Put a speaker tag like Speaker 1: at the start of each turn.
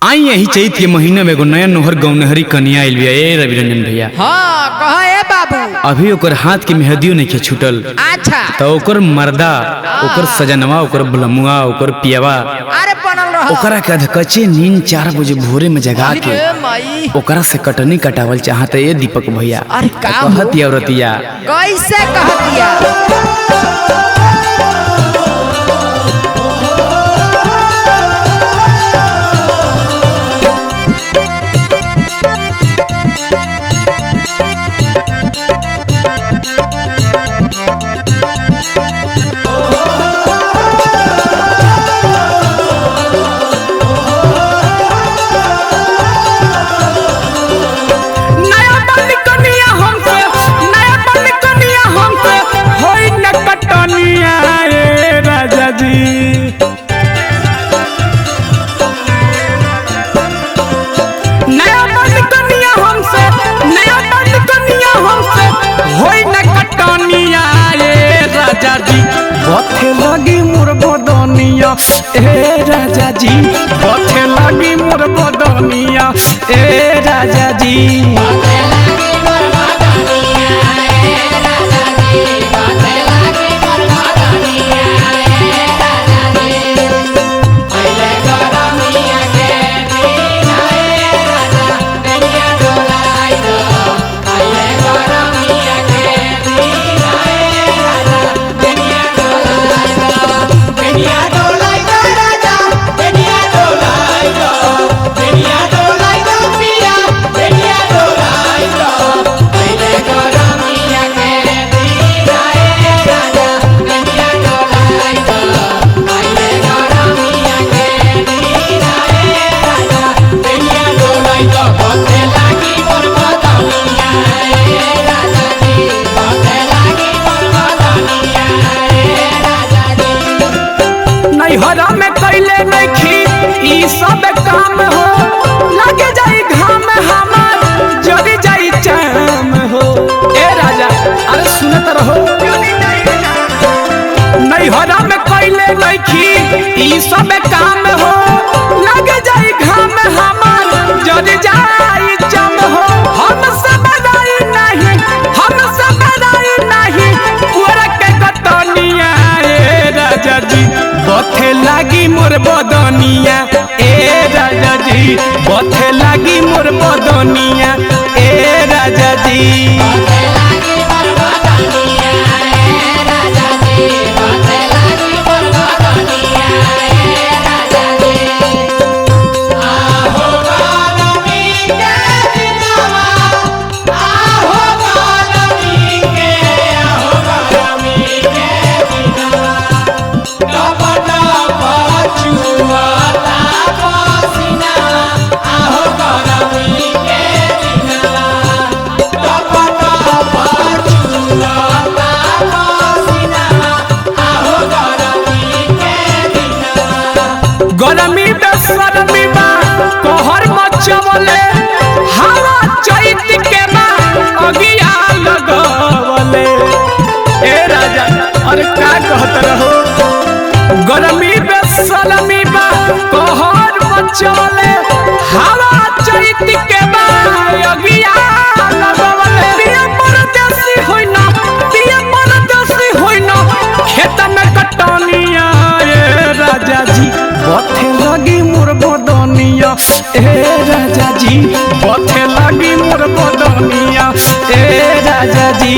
Speaker 1: आई यही चैत के महीने में एगो नया नोहर गौनहरी कन्या आइल बिया। ए रवि रंजन भैया,
Speaker 2: हाँ कहा ए बाबू।
Speaker 1: अभी ओकर हाथ के मेहंदियों नहीं के छूटल।
Speaker 2: अच्छा
Speaker 1: तो ओकर मर्दा, ओकर सजनवा, ओकर बुलमुआ, ओकर पियवा,
Speaker 2: अरे बनल रह
Speaker 1: ओकरा के अधकच्चे नींद 4 बजे भोरे में जगा के
Speaker 2: माई
Speaker 1: ओकरा से कटनी कटावल चाहते। ये दीपक भैया
Speaker 2: अरे का हो?
Speaker 1: कहती औरतिया
Speaker 2: कैसे कह दिया।
Speaker 3: बथे लगी मोर बदनिया ए राजा जी, बथे लगी मोर बदनिया ए राजा जी। हरा में कैले नहीं ई सब काम हो, लगे जाई घाम हमार जड़ी जाई चाम हो। ए राजा अरे सुनत रहो, नहीं हरा में कैले नहीं ई सब काम हो, लगे जाई घाम हमार जड़ी जाई चाम हो। हम सब दाई नहीं, हम सब दाई नहीं पूरा के कतनिया ए राजा जी। बथे लागी मोर बदनिया ए राजा जी, बथे लागी मोर बदनिया ए राजा जी। गरमी बेसरमी बा कहर मचवले, हवा चैत के बा अगिया लगवले। ए राजा अरे का कहत रहो, गरमी बेसरमी बा कहर मचवले, हवा चैत के बा अगिया लगवले। पिया परदेसी होइना, पिया परदेसी होइना खेत में कटनिया ए राजा जी। बथे लगी मोर बदनिया ए राजा जी, बथे लगी मोर बदनिया ए राजा जी।